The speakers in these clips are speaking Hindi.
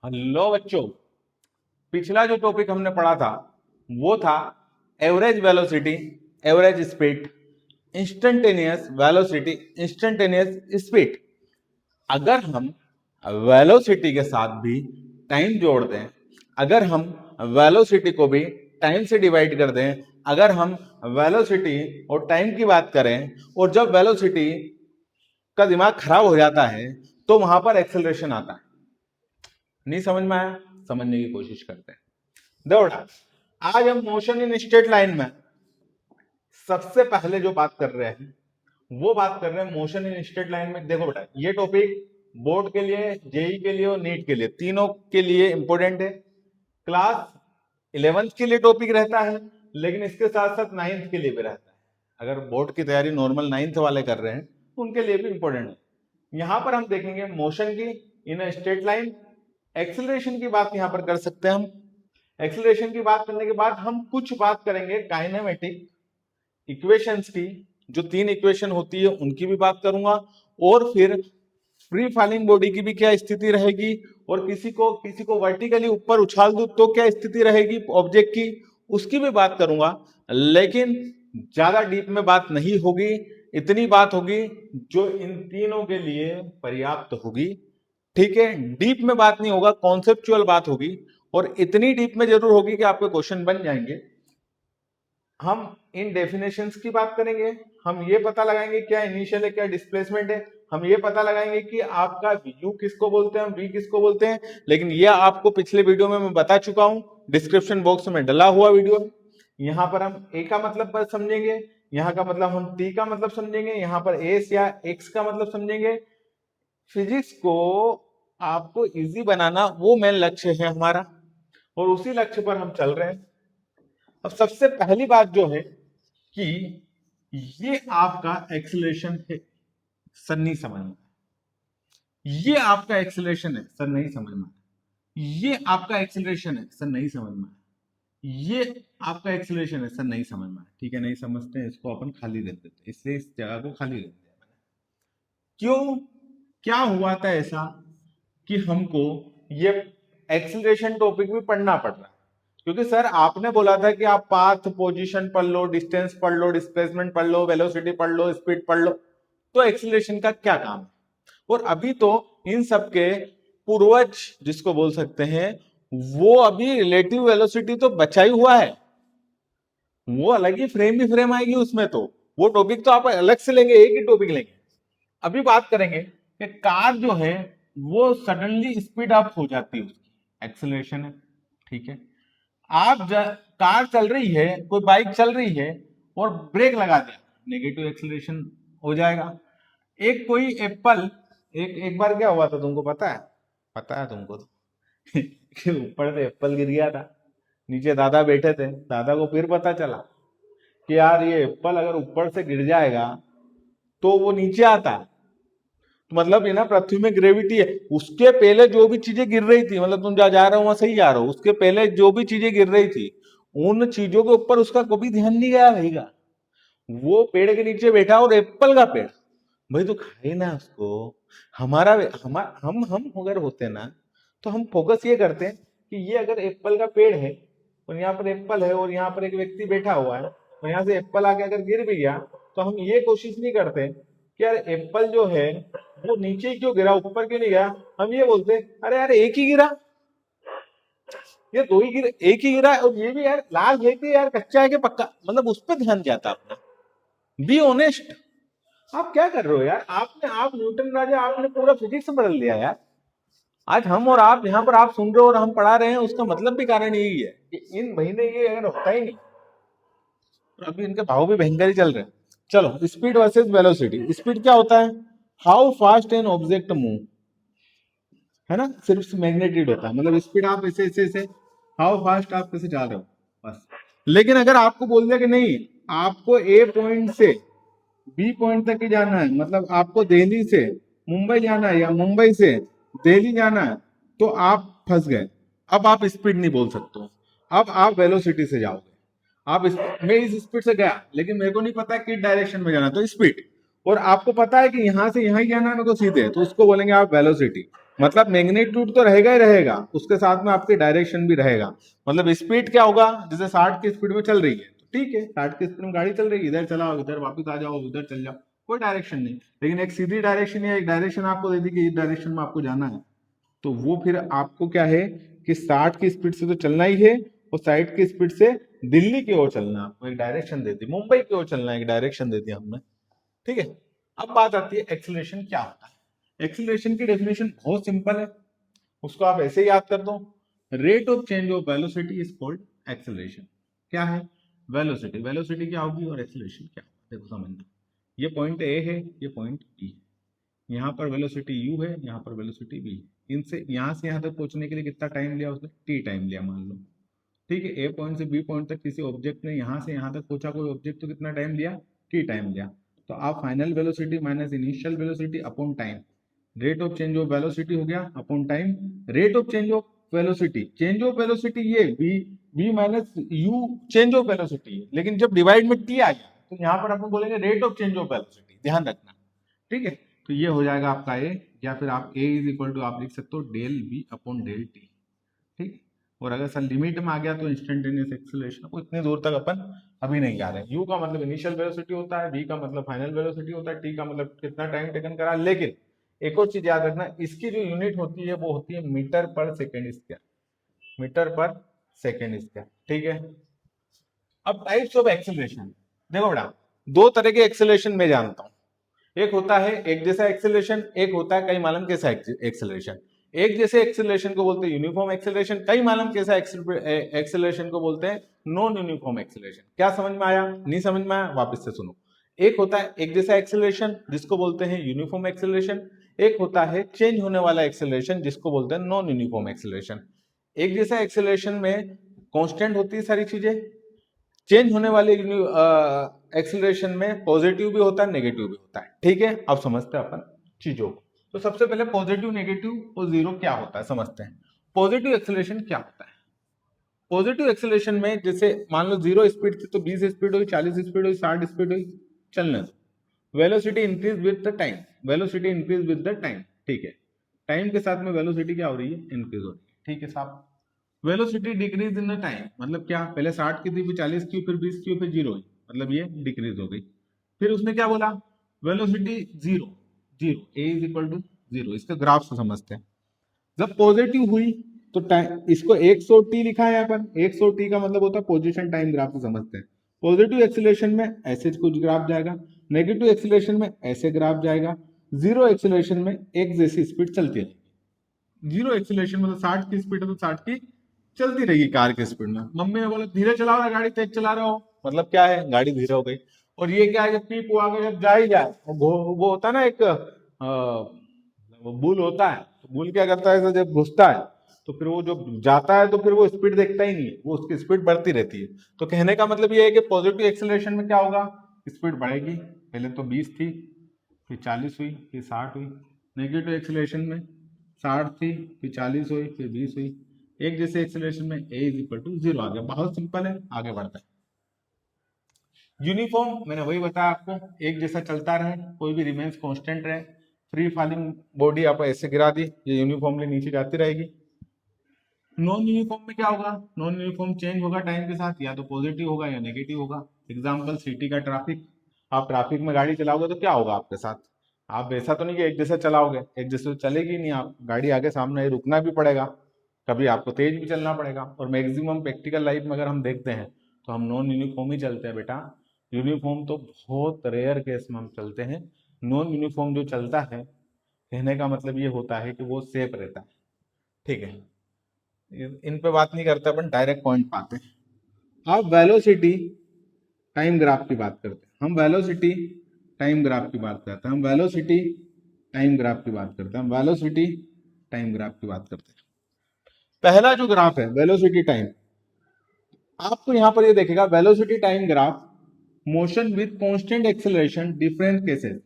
हेलो बच्चों, पिछला जो टॉपिक हमने पढ़ा था वो था average velocity, average speed, instantaneous velocity, instantaneous speed. अगर हम वेलोसिटी के साथ भी टाइम जोड़ दें, अगर हम वेलोसिटी को भी टाइम से डिवाइड कर दें, अगर हम वेलोसिटी और टाइम की बात करें और जब वेलोसिटी का दिमाग खराब हो जाता है तो वहां पर एक्सेलरेशन आता है। नहीं समझ में आया? समझने की कोशिश करते हैं। देखो बेटा, आज हम मोशन इन स्ट्रेट लाइन में सबसे पहले जो बात कर रहे हैं वो बात कर रहे हैं मोशन इन स्ट्रेट लाइन में। देखो बेटा, ये टॉपिक बोर्ड के लिए, जेई के लिए और नीट के लिए, तीनों के लिए इंपॉर्टेंट है। क्लास 11th के लिए टॉपिक रहता है, लेकिन इसके साथ साथ 9th के लिए भी रहता है। अगर बोर्ड की तैयारी नॉर्मल 9th वाले कर रहे हैं उनके लिए भी इंपॉर्टेंट है। यहां पर हम देखेंगे मोशन की इन स्ट्रेट लाइन। एक्सेलरेशन की बात यहां पर कर सकते हैं हम। एक्सेलरेशन की बात करने के बाद हम कुछ बात करेंगे काइनेमेटिक इक्वेशंस की, जो 3 इक्वेशन होती है उनकी भी बात करूंगा, और फिर फ्री फॉलिंग बॉडी की भी क्या स्थिति रहेगी, और किसी को वर्टिकली ऊपर उछाल दूं तो क्या स्थिति रहेगी ऑब्जेक्ट की, उसकी भी बात करूंगा। लेकिन ज्यादा डीप में बात नहीं होगी, इतनी बात होगी जो इन तीनों के लिए पर्याप्त होगी। ठीक है, डीप में बात नहीं होगा, कॉन्सेप्चुअल बात होगी, और इतनी डीप में जरूर होगी कि आपके क्वेश्चन बन जाएंगे। हम इन डेफिनेशंस की बात करेंगे, हम ये पता लगाएंगे क्या इनिशियल है क्या डिस्प्लेसमेंट है, हम ये पता लगाएंगे कि आपका यू किसको बोलते हैं, हम वी किसको बोलते हैं। लेकिन ये आपको पिछले वीडियो में मैं बता चुका हूं, डिस्क्रिप्शन बॉक्स में डला हुआ वीडियो है। यहां पर हम ए का मतलब समझेंगे, यहां का मतलब हम टी का मतलब समझेंगे, यहां पर एस या एक्स का मतलब समझेंगे। फिजिक्स को आपको इजी बनाना वो मेन लक्ष्य है हमारा, और उसी लक्ष्य पर हम चल रहे हैं। अब सबसे पहली बात जो है कि ये आपका एक्सेलरेशन है, सर नहीं समझ में। ये आपका एक्सेलरेशन है, सर नहीं समझ में। ये आपका एक्सेलरेशन है, सर नहीं समझ में। ये आपका एक्सेलरेशन है, सर नहीं समझ में। ठीक है, नहीं समझते हैं, इसको अपन खाली रख देते हैं, इसलिए इस जगह को खाली रख दिया मैंने। क्यों, क्या हुआ था ऐसा कि हमको ये एक्सेलरेशन टॉपिक भी पढ़ना पड़ रहा है? क्योंकि सर आपने बोला था कि आप पाथ, पोजीशन पढ़ लो, डिस्टेंस पढ़ लो, डिस्प्लेसमेंट पढ़ लो, वेलोसिटी पढ़ लो, स्पीड पढ़ लो, तो एक्सेलरेशन का क्या काम है? और अभी तो इन सब के पूर्वज जिसको बोल सकते हैं, वो अभी रिलेटिव वेलोसिटी तो बचा ही हुआ है, वो अलग ही फ्रेम ही फ्रेम आएगी उसमें। तो वो टॉपिक तो आप अलग से लेंगे, एक ही टॉपिक लेंगे। अभी बात करेंगे कि कार जो है वो सडनली स्पीड अप हो जाती है, उसकी एक्सेलरेशन है। ठीक है, कार चल रही है, कोई बाइक चल रही है और ब्रेक लगा दिया, नेगेटिव एक्सेलरेशन हो जाएगा। एक कोई एप्पल, एक बार क्या हुआ था तुमको पता है? पता है तुमको तो कि ऊपर से एप्पल गिर गया था, नीचे दादा बैठे थे। दादा को फिर पता चला कि यार ये एप्पल अगर ऊपर से गिर जाएगा तो वो नीचे आता है, मतलब ये ना पृथ्वी में ग्रेविटी है। उसके पहले जो भी चीजें गिर रही थी, मतलब तुम जहां जा रहे हो वहां सही जा रहे हो, उसके पहले जो भी चीजें गिर रही थी उन चीजों के ऊपर उसका कभी ध्यान नहीं गया रहेगा। वो पेड़ के नीचे बैठा, और एप्पल का पेड़, भाई तो खाए ना उसको। हमारा हम अगर होते ना तो हम फोकस ये करते हैं कि ये अगर एप्पल का पेड़ है और यहाँ पर एप्पल है और यहाँ पर एक व्यक्ति बैठा हुआ है और यहाँ से एप्पल आके अगर गिर भी गया, तो हम ये कोशिश नहीं करते कि यार एप्पल जो है वो नीचे क्यों गिरा, ऊपर क्यों नहीं गया। हम ये बोलते अरे यार एक ही गिरा, ये दो ही गिरा, एक ही गिरा, और ये भी यार लाल है कि यार कच्चा है कि पक्का, मतलब उस पर ध्यान जाता अपना। Be honest. आप क्या कर रहे हो यार? आप न्यूटन राजा, आपने पूरा फिजिक्स बदल लिया यार। आज हम और आप यहाँ पर आप सुन रहे हो और हम पढ़ा रहे हैं, उसका मतलब भी कारण यही है कि इन महीने ये अगर होता ही नहीं, और अभी इनके भाव भी भयंकर ही चल रहे हैं। चलो, स्पीड वर्सेस वेलोसिटी। स्पीड क्या होता है? How fast an object move, है ना, सिर्फ मैग्नेटिक होता है, मतलब स्पीड आप ऐसे ऐसे ऐसे, हाउ फास्ट आप कैसे जा रहे हो, बस। लेकिन अगर आपको बोल दिया कि नहीं, आपको ए पॉइंट से बी पॉइंट तक ही जाना है, मतलब आपको दिल्ली से मुंबई जाना है या मुंबई से दिल्ली जाना है, तो आप फंस गए। अब आप स्पीड नहीं बोल सकते हो, अब आप वेलोसिटी से जाओगे। मैं इस स्पीड से गया, लेकिन मेरे को नहीं पता किस डायरेक्शन में जाना, तो स्पीड। और आपको पता है कि यहां से यहां ही जाना है मेरे को सीधे, तो उसको बोलेंगे आप वेलोसिटी। मतलब मैग्नीट्यूड तो रहेगा ही रहेगा, उसके साथ में आपकी डायरेक्शन भी रहेगा। मतलब स्पीड क्या होगा, जैसे 60 की स्पीड में चल रही है तो ठीक है, 60 की स्पीड में गाड़ी चल रही है, इधर चलाओ, इधर वापस आ जाओ, उधर चल जाओ, कोई डायरेक्शन नहीं। लेकिन एक सीधी डायरेक्शन या एक डायरेक्शन आपको दे दी कि इस डायरेक्शन में आपको जाना है, तो वो फिर आपको क्या है कि 60 की स्पीड से तो चलना ही है, और 60 की स्पीड से दिल्ली की ओर चलना, आपको एक डायरेक्शन दे दी, मुंबई की ओर चलना एक डायरेक्शन दे दी हमने। ठीक है, अब बात आती है एक्सीलरेशन क्या होता है। एक्सीलरेशन की डेफिनेशन बहुत सिंपल है, उसको आप ऐसे ही याद कर दो, rate of change of velocity is called acceleration. क्या है, वेलोसिटी, वेलोसिटी क्या होगी और एक्सीलरेशन क्या होगा, देखो समझ लो, ये पॉइंट ए है, ये पॉइंट बी है, यहाँ पर वेलोसिटी u है, यहाँ पर वेलोसिटी v है। इनसे यहाँ से यहाँ तक पहुंचने के लिए कितना टाइम लिया उसने, t टाइम लिया मान लो। ठीक है, ए पॉइंट से बी पॉइंट तक किसी ऑब्जेक्ट ने यहाँ से यहाँ तक पहुंचा, कोई ऑब्जेक्ट, तो कितना टाइम लिया, t टाइम लिया। तो आप final velocity minus initial velocity upon time, rate of change of velocity हो गया upon time, rate of change of velocity, change of velocity ये v minus u change of velocity है, लेकिन जब डिवाइड में t आ गया तो यहाँ पर अपन बोलेंगे rate of change of velocity, ध्यान रखना। ठीक है, तो ये हो जाएगा आपका ए, या फिर आप ए इज इक्वल टू आप लिख सकते हो del B upon del T. ठीक, और अगर सर लिमिट में आ गया तो इंस्टेंटेनियस एक्सीलरेशन, को इतनी दूर तक अपन अभी नहीं जा रहे हैं। यू का मतलब इनिशियल वेलोसिटी होता है, वी का मतलब फाइनल वेलोसिटी होता है, टी का मतलब कितना टाइम टेकन करा। लेकिन एक और चीज याद रखना, इसकी जो यूनिट होती है वो होती है मीटर पर सेकेंड स्क्वायर, मीटर पर सेकेंड स्क्वायर। ठीक है, अब टाइप्स ऑफ एक्सीलरेशन देखो बेटा, दो तरह के एक्सीलरेशन मैं जानता हूं, एक होता है एक जैसा एक्सेलरेशन, एक होता है कई मालूम कैसा एक्सेलरेशन। एक जैसे एक्सेलरेशन को बोलते हैं यूनिफॉर्म एक्सेलरेशन, कई मालूम कैसा एक्सेलरेशन को बोलते हैं नॉन यूनिफॉर्म एक्सेलरेशन। क्या समझ में आया, नहीं समझ में आया, वापस से सुनो। एक होता है एक जैसा एक्सेलरेशन जिसको बोलते हैं यूनिफॉर्म एक्सेलरेशन, एक होता है चेंज होने वाला एक्सेलरेशन जिसको बोलते हैं नॉन यूनिफॉर्म एक्सेलरेशन। एक जैसा एक्सेलरेशन में कांस्टेंट होती है सारी चीजें, चेंज होने वाले एक्सीलरेशन में पॉजिटिव भी होता है नेगेटिव भी होता है। ठीक है, अब समझते हैं अपन चीजों को। तो सबसे पहले पॉजिटिव नेगेटिव और जीरो क्या होता है समझते हैं। पॉजिटिव एक्सीलरेशन क्या होता है, पॉजिटिव एक्सीलरेशन में जैसे मान लो 0 स्पीड थी तो 20 स्पीड हुई, 40 स्पीड हुई, 60 स्पीड हुई, चलने दो। Velocity increase with the time, velocity increase with the time. ठीक है, टाइम के साथ में वेलोसिटी क्या हो रही है, इंक्रीज हो रही है। ठीक है साहब, velocity decrease in the time मतलब क्या, पहले 60 की थी, फिर 40 की, फिर 20 की, फिर 0 हुई, मतलब ये डिक्रीज हो गई। फिर उसने क्या बोला, velocity zero, zero, a is equal to zero. इसका ग्राफ से समझते हैं, जब पॉजिटिव हुई तो टाइम, इसको 100 टी लिखा है यहाँ पर, 100 टी का मतलब होता है पोजीशन टाइम ग्राफ से समझते हैं। पॉजिटिव एक्सीलरेशन में ऐसे कुछ ग्राफ जाएगा, नेगेटिव एक्सीलरेशन में ऐसे ग्राफ जाएगा, जीरो एक्सीलरेशन में एक जैसी स्पीड चलती है। जीरो एक्सीलरेशन मतलब 60 की स्पीड है तो 60 की चलती रहेगी कार की स्पीड में। मम्मी ने बोला धीरे चलाओ ना गाड़ी, तेज चला रहे हो, मतलब क्या है गाड़ी धीरे हो गई। और ये क्या है, जब पीप हुआ जब जा ही जाए, वो होता है ना एक वो बुल होता है, तो बुल क्या करता है जब घुसता है तो फिर वो जो जाता है तो फिर वो स्पीड देखता ही नहीं है, वो उसकी स्पीड बढ़ती रहती है। तो कहने का मतलब ये है कि पॉजिटिव एक्सीलरेशन में क्या होगा, स्पीड बढ़ेगी, पहले तो 20 थी, फिर 40 हुई, फिर 60 हुई। नेगेटिव एक्सीलरेशन में 60 थी, फिर 40 हुई, फिर 20 हुई। एक जैसे एक्सीलरेशन में ए इज इक्वल टू जीरो आ गया, बहुत सिंपल है, आगे बढ़ता है। यूनिफॉर्म मैंने वही बताया आपको, एक जैसा चलता रहे, कोई भी रिमेन्स कांस्टेंट रहे। फ्री फॉलिंग बॉडी आप ऐसे गिरा दी, ये यूनिफॉर्मली नीचे जाती रहेगी। नॉन यूनिफॉर्म में क्या होगा, नॉन यूनिफॉर्म चेंज होगा टाइम के साथ, या तो पॉजिटिव होगा या नेगेटिव होगा। एग्जाम्पल सिटी का ट्रैफिक, आप ट्रैफिक में गाड़ी चलाओगे तो क्या होगा आपके साथ, आप ऐसा तो नहीं कि एक जैसा चलाओगे, एक जैसे तो चलेगी नहीं, आप गाड़ी आगे सामने है, रुकना भी पड़ेगा, कभी आपको तेज भी चलना पड़ेगा। और मैक्सिमम प्रैक्टिकल लाइफ में अगर हम देखते हैं तो हम नॉन यूनिफॉर्म ही चलते हैं बेटा, यूनिफॉर्म तो बहुत रेयर केस में हम चलते हैं। नॉन यूनिफॉर्म जो चलता है, कहने का मतलब ये होता है कि वो सेफ रहता है। ठीक है, इन पे बात नहीं करते अपन, डायरेक्ट पॉइंट पे आते हैं। अब वेलोसिटी टाइम ग्राफ की बात करते हैं, हम वेलोसिटी टाइम ग्राफ की बात करते हैं, हम वेलोसिटी टाइम ग्राफ की बात करते हैं, हम वेलोसिटी टाइम ग्राफ की बात करते हैं। पहला जो ग्राफ है वेलोसिटी टाइम, आपको यहां पर ये देखेगा velocity time graph, motion with constant acceleration different cases.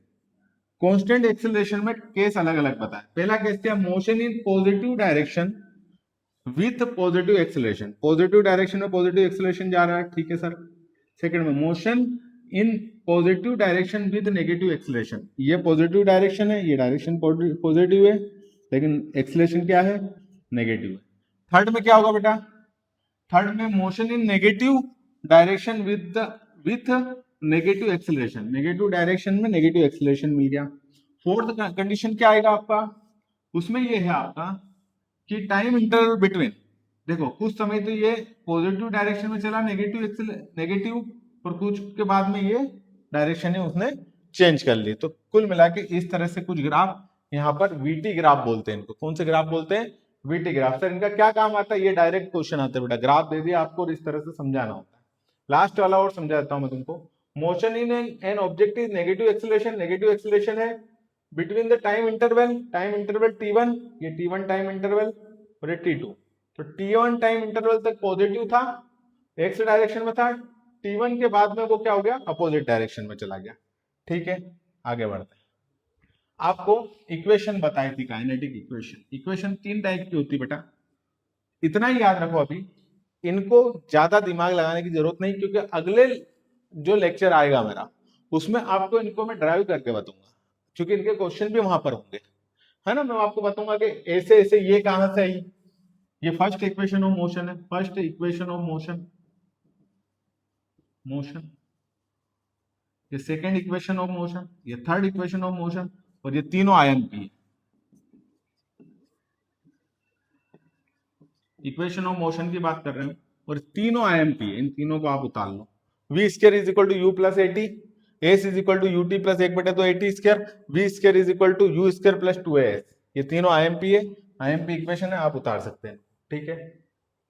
Constant acceleration में केस अलग अलग बताए। पहला केस क्या, motion in positive direction with positive acceleration, positive direction में पॉजिटिव एक्सेलरेशन जा रहा है, ठीक है सर। सेकंड में motion in positive direction with negative acceleration, ये पॉजिटिव डायरेक्शन है, ये डायरेक्शन पॉजिटिव है, लेकिन एक्सीलरेशन क्या है, नेगेटिव है। थर्ड में क्या होगा बेटा, थर्ड में motion in negative direction with negative acceleration, negative direction में नेगेटिव एक्सीलरेशन मिल गया। फोर्थ कंडीशन क्या आएगा आपका, उसमें ये है आपका कि टाइम इंटरवल बिटवीन, देखो कुछ समय तो ये पॉजिटिव डायरेक्शन में चला नेगेटिव और कुछ के बाद में ये डायरेक्शन है उसने चेंज कर ली। तो कुल मिला के इस तरह से कुछ ग्राफ यहाँ पर वीटी ग्राफ बोलते हैं इनको। कौन से ग्राफ बोलते हैं, वीटी ग्राफ। सर इनका क्या काम आता है, ये डायरेक्ट क्वेश्चन आता है बेटा, ग्राफ दे दिया आपको और इस तरह से समझाना होता है। लास्ट वाला और समझाता हूं मैं तुमको। Motion in an object is negative acceleration, negative acceleration है between the time interval t1, ये t1 टाइम इंटरवल और ये t2। तो t1 टाइम इंटरवल तक पॉजिटिव था, एक्स डायरेक्शन में था, t1 के बाद में वो क्या हो गया, अपोजिट डायरेक्शन में चला गया। ठीक है, आगे बढ़ते हैं। आपको इक्वेशन बताई थी, काइनेटिक इक्वेशन। इक्वेशन 3 टाइप की होती बेटा, इतना ही याद रखो अभी, इनको ज्यादा दिमाग लगाने की जरूरत नहीं, क्योंकि अगले जो लेक्चर आएगा मेरा उसमें आपको इनको मैं ड्राइव करके बताऊंगा, क्योंकि इनके क्वेश्चन भी वहां पर होंगे, है ना। मैं आपको बताऊंगा कि ऐसे ऐसे ये कहां से आई, ये फर्स्ट इक्वेशन ऑफ मोशन है, फर्स्ट इक्वेशन ऑफ मोशन, ये सेकेंड इक्वेशन ऑफ मोशन, ये थर्ड इक्वेशन ऑफ मोशन, और ये तीनों आयाम की है। इक्वेशन ऑफ मोशन की बात कर रहे हैं और तीनों आयाम की है, इन तीनों को आप उतार लो। V square is equal to you plus a t, s is equal to U T plus एक बटे तो eighty square, v square is equal to you square plus two s. ये तीनों आईएमपी है, आईएमपी इक्वेशन है, आप उतार सकते हैं। ठीक है,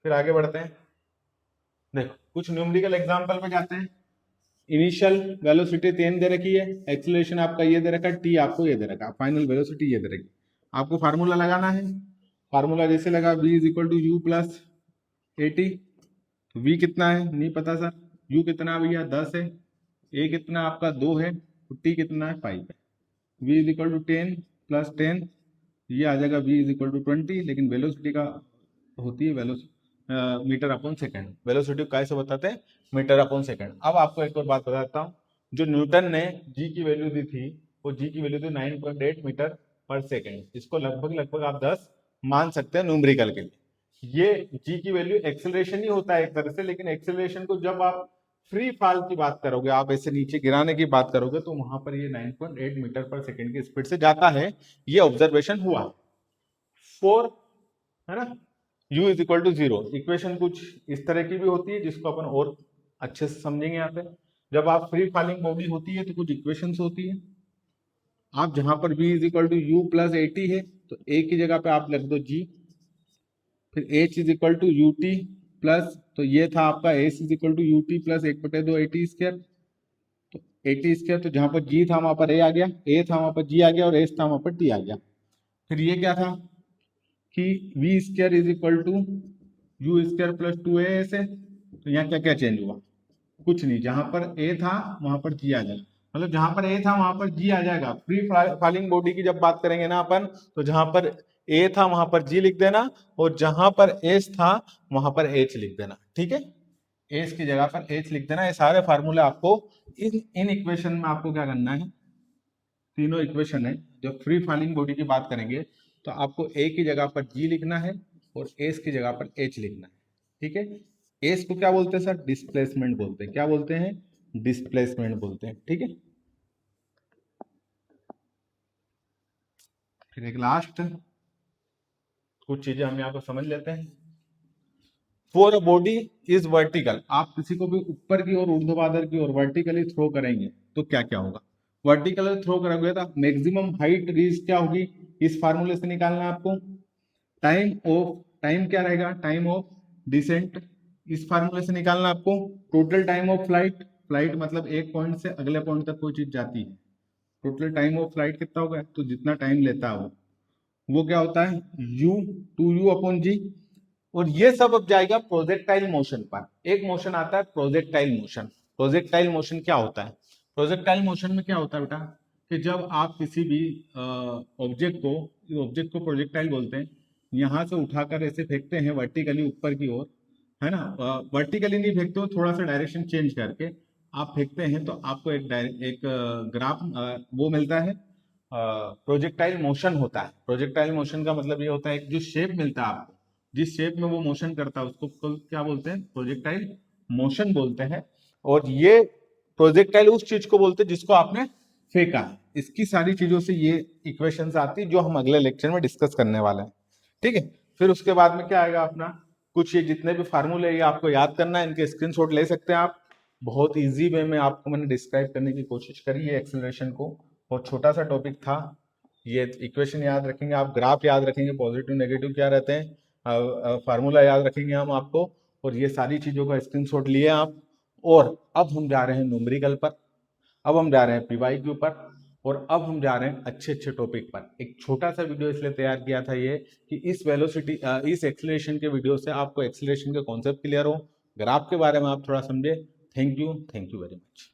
फिर आगे बढ़ते हैं। देखो कुछ न्यूमेरिकल एग्जांपल पे जाते हैं। इनिशियल वेलोसिटी 10 दे रखी है, एक्सीलरेशन आपका ये दे रखा है, टी आपको ये दे रखा है, फाइनल वेलोसिटी ये दे रखी। आपको फार्मूला लगाना है, फार्मूला जैसे लगा v is equal to you plus a t. तो v कितना है नहीं पता सर, u कितना भैया 10 है, a कितना आपका 2 है, तो t कितना है 5 है। v is equal to 10 plus 10, ये आ जाएगा v इज इक्वल टू 20, लेकिन वेलोसिटी का होती है मीटर अपॉन सेकंड, वेलोसिटी कैसे बताते हैं, मीटर अपॉन सेकंड। अब आपको एक और बात बताता हूँ, जो न्यूटन ने g की वैल्यू दी थी, वो g की वैल्यू थी 9.8 मीटर पर सेकंड। इसको लगभग आप 10 मान सकते हैं न्यूमेरिकल के लिए। ये g की वैल्यू एक्सेलरेशन ही होता है एक तरह से, लेकिन एक्सेलरेशन को जब आप फ्री फॉल की बात करोगे, आप ऐसे नीचे गिराने की बात करोगे, तो वहां पर ये 9.8 मीटर पर सेकंड की स्पीड से जाता है, ये ऑब्जर्वेशन हुआ। 4 है ना, u is equal to 0। Equation कुछ इस तरह की भी होती है, जिसको अपन और अच्छे से समझेंगे यहाँ पे। जब आप फ्री फॉलिंग बॉडी होती है तो कुछ इक्वेशंस होती है। आप जहां पर v is equal to you plus at है, तो a की जगह पे आप लिख दो g, फिर h is equal to U T plus, तो ये था आपका s is equal to U T plus एक बटे दो एटी स्क्वायर। तो एटी स्क्वायर, तो जहां पर g था वहां पर a आ गया, a था वहां पर g आ गया, और s था वहां पर t आ गया। फिर ये क्या था कि v square is equal to you square plus two A S है। तो यहाँ क्या क्या चेंज हुआ, कुछ नहीं, जहां पर a था वहां पर g आ जाएगा, मतलब जहां पर a था वहां पर g आ जाएगा। फ्री फॉलिंग बॉडी की जब बात करेंगे ना अपन, तो जहां पर a था वहां पर g लिख देना, और जहां पर s था वहां पर h लिख देना। ठीक है, s की जगह पर h लिख देना। ये सारे फार्मूले आपको इन इक्वेशन में आपको क्या करना है, तीनों इक्वेशन है, जब फ्री फॉलिंग बॉडी की बात करेंगे तो आपको a की जगह पर g लिखना है और s की जगह पर h लिखना है। ठीक है, एस को क्या बोलते हैं सर, डिस्प्लेसमेंट बोलते हैं। क्या बोलते हैं, डिस्प्लेसमेंट बोलते हैं। ठीक है, फिर एक लास्ट कुछ चीजें हम यहाँ पर समझ लेते हैं। For a body is vertical, आप किसी को भी ऊपर की ओर, ऊर्ध्वाधर की ओर वर्टिकली थ्रो करेंगे तो क्या क्या होगा, वर्टिकली थ्रो करोगे तो मैक्सिमम हाइट रीच क्या होगी, इस फार्मूले से निकालना है आपको। टाइम क्या रहेगा, टाइम ऑफ डिसेंट, इस फार्मूले से निकालना आपको। Total time of flight, flight मतलब एक पॉइंट से अगले पॉइंट तक कोई चीज जाती है, टोटल टाइम ऑफ फ्लाइट कितना होगा, तो जितना टाइम लेता है वो क्या होता है, u 2u अपॉन जी। और ये सब अब जाएगा प्रोजेक्टाइल मोशन पर। एक मोशन आता है प्रोजेक्टाइल मोशन। प्रोजेक्टाइल मोशन क्या होता है, प्रोजेक्टाइल मोशन में क्या होता है बेटा, कि जब आप किसी भी ऑब्जेक्ट को प्रोजेक्टाइल बोलते हैं, यहाँ से उठाकर ऐसे फेंकते हैं वर्टिकली ऊपर की ओर, है ना, वर्टिकली नहीं फेंकते हो, थोड़ा सा डायरेक्शन चेंज करके आप फेंकते हैं, तो आपको एक ग्राफ वो मिलता है, प्रोजेक्टाइल मोशन होता है। प्रोजेक्टाइल मोशन का मतलब ये होता है जो शेप मिलता है आपको, जिस शेप में वो मोशन करता है उसको क्या बोलते हैं, प्रोजेक्टाइल मोशन बोलते हैं। और ये प्रोजेक्टाइल उस चीज को बोलते हैं जिसको आपने फेंका है। इसकी सारी चीजों से ये इक्वेशंस आती है जो हम अगले लेक्चर में डिस्कस करने वाले हैं, ठीक है। फिर उसके बाद में क्या आएगा अपना, कुछ ये जितने भी फार्मूले ये आपको याद करना है, इनके स्क्रीनशॉट ले सकते हैं आप। बहुत इजी वे में आपको मैंने डिस्क्राइब करने की कोशिश करी है एक्सेलरेशन को। बहुत छोटा सा टॉपिक था। ये इक्वेशन याद रखेंगे आप, ग्राफ याद रखेंगे, पॉजिटिव नेगेटिव क्या रहते हैं, फार्मूला याद रखेंगे हम आपको, और ये सारी चीजों का स्क्रीनशॉट लिए आप। और अब हम जा रहे हैं न्यूमेरिकल पर, अब हम जा रहे हैं पीवाईक्यू पर, और अब हम जा रहे हैं अच्छे अच्छे टॉपिक पर। एक छोटा सा वीडियो इसलिए तैयार किया था ये कि इस वेलोसिटी इस एक्सेलरेशन के वीडियो से आपको एक्सेलरेशन के कॉन्सेप्ट क्लियर हो, ग्राफ के बारे में आप थोड़ा समझे। Thank you very much.